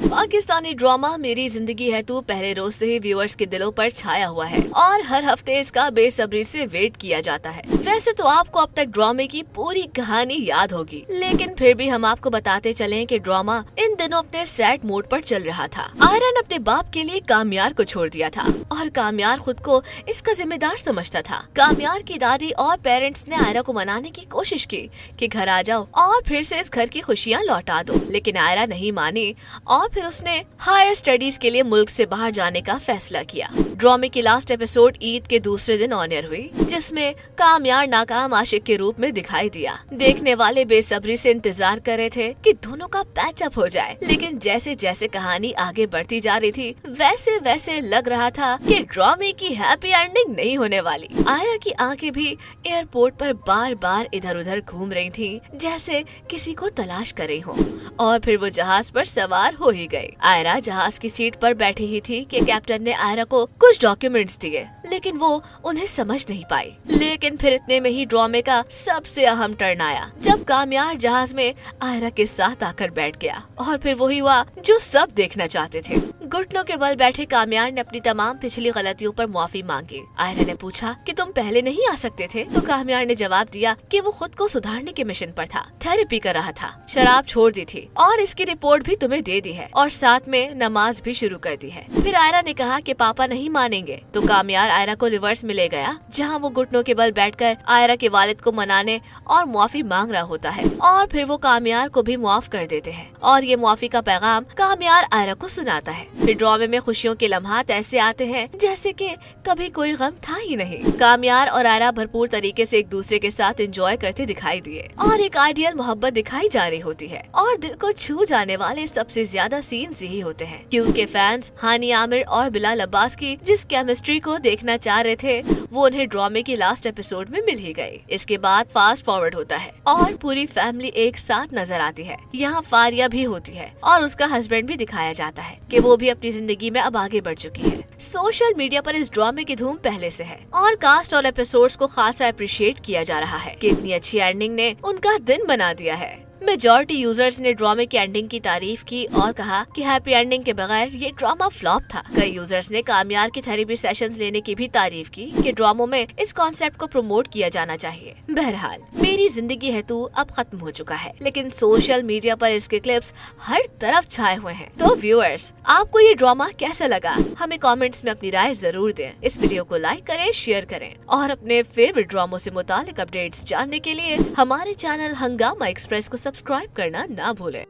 Pakistani drama मेरी जिंदगी है तू पहले रोज से ही व्यूअर्स के दिलों पर छाया हुआ है और हर हफ्ते इसका बेसब्री से वेट किया जाता है। वैसे तो आपको अब तक ड्रामे की पूरी कहानी याद होगी, लेकिन फिर भी हम आपको बताते चले कि ड्रामा इन दिनों अपने सैड मोड पर चल रहा था। आयरा ने अपने बाप के लिए कामयार को छोड़ दिया था और कामयार खुद को इसका जिम्मेदार समझता था। कामयार की दादी और पेरेंट्स ने आयरा को मनाने की कोशिश की कि घर आ जाओ और फिर से इस घर की खुशियाँ लौटा दो, लेकिन आयरा नहीं मानी और फिर उसने हायर स्टडीज के लिए मुल्क से बाहर जाने का फैसला किया। ड्रामे की लास्ट एपिसोड ईद के दूसरे दिन ऑन एयर हुई, जिसमें कामयार नाकाम आशिक के रूप में दिखाई दिया। देखने वाले बेसब्री से इंतजार कर रहे थे कि दोनों का पैचअप हो जाए, लेकिन जैसे जैसे कहानी आगे बढ़ती जा रही थी वैसे वैसे लग रहा था कि ड्रामे की हैप्पी एंडिंग नहीं होने वाली। आयरा की आंखें भी एयरपोर्ट पर बार बार इधर उधर घूम रही थी, जैसे किसी को तलाश कर रही हो। और फिर वो जहाज पर सवार हो ही गई। आयरा जहाज की सीट पर बैठी ही थी कि कैप्टन ने आयरा को कुछ डॉक्यूमेंट्स दिए, लेकिन वो उन्हें समझ नहीं पाई। लेकिन फिर इतने में ही ड्रामे का सबसे अहम टर्न आया, जब कामयार जहाज में आयरा के साथ आकर बैठ गया। और फिर वही हुआ जो सब देखना चाहते थे। घुटनों के बल बैठे कामयार ने अपनी तमाम पिछली गलतियों पर माफी मांगी। आयरा ने पूछा कि तुम पहले नहीं आ सकते थे? तो कामयार ने जवाब दिया कि वो खुद को सुधारने के मिशन पर था, थेरेपी कर रहा था, शराब छोड़ दी थी और इसकी रिपोर्ट भी तुम्हें दे दी है और साथ में नमाज भी शुरू कर दी है। फिर आयरा ने कहा कि पापा नहीं मानेंगे, तो कामयार आयरा को रिवर्स में ले गया, जहाँ वो घुटनों के बल बैठकर आयरा के वालिद को मनाने और माफी मांग रहा होता है और फिर वो कामयार को भी माफ कर देते हैं और ये माफी का पैगाम कामयार आयरा को सुनाता है। फिर ड्रामे में खुशियों के लम्हात ऐसे आते हैं जैसे कि कभी कोई गम था ही नहीं। कामयार और आयरा भरपूर तरीके से एक दूसरे के साथ एंजॉय करते दिखाई दिए और एक आइडियल मोहब्बत दिखाई जा रही होती है। और दिल को छू जाने वाले सबसे ज्यादा सीन्स यही होते हैं, क्योंकि फैंस हानी आमिर और बिलाल अब्बास की जिस केमिस्ट्री को देखना चाह रहे थे वो उन्हें ड्रामे की लास्ट एपिसोड में मिल ही गई। इसके बाद फास्ट फॉरवर्ड होता है और पूरी फैमिली एक साथ नजर आती है। यहाँ फारिया भी होती है और उसका हस्बैंड भी दिखाया जाता है कि वो भी अपनी जिंदगी में अब आगे बढ़ चुकी है। सोशल मीडिया पर इस ड्रामे की धूम पहले से है और कास्ट और एपिसोड्स को खासा अप्रिशिएट किया जा रहा है कि इतनी अच्छी एंडिंग ने उनका दिन बना दिया है। मेजॉरिटी यूजर्स ने ड्रामे की एंडिंग की तारीफ की और कहा कि हैप्पी एंडिंग के बगैर ये ड्रामा फ्लॉप था। कई यूजर्स ने कामयार की थेरेपी सेशंस लेने की भी तारीफ की कि ड्रामों में इस कॉन्सेप्ट को प्रमोट किया जाना चाहिए। बहरहाल मेरी जिंदगी है तू अब खत्म हो चुका है, लेकिन सोशल मीडिया पर इसके क्लिप्स हर तरफ छाए हुए हैं। तो व्यूअर्स, आपको ये ड्रामा कैसा लगा? हमें कॉमेंट्स में अपनी राय जरूर दें। इस वीडियो को लाइक करें, शेयर करें और अपने फेवरेट ड्रामों से मुतालिक अपडेट्स जानने के लिए हमारे चैनल हंगामा एक्सप्रेस को सब्सक्राइब करना ना भूलें।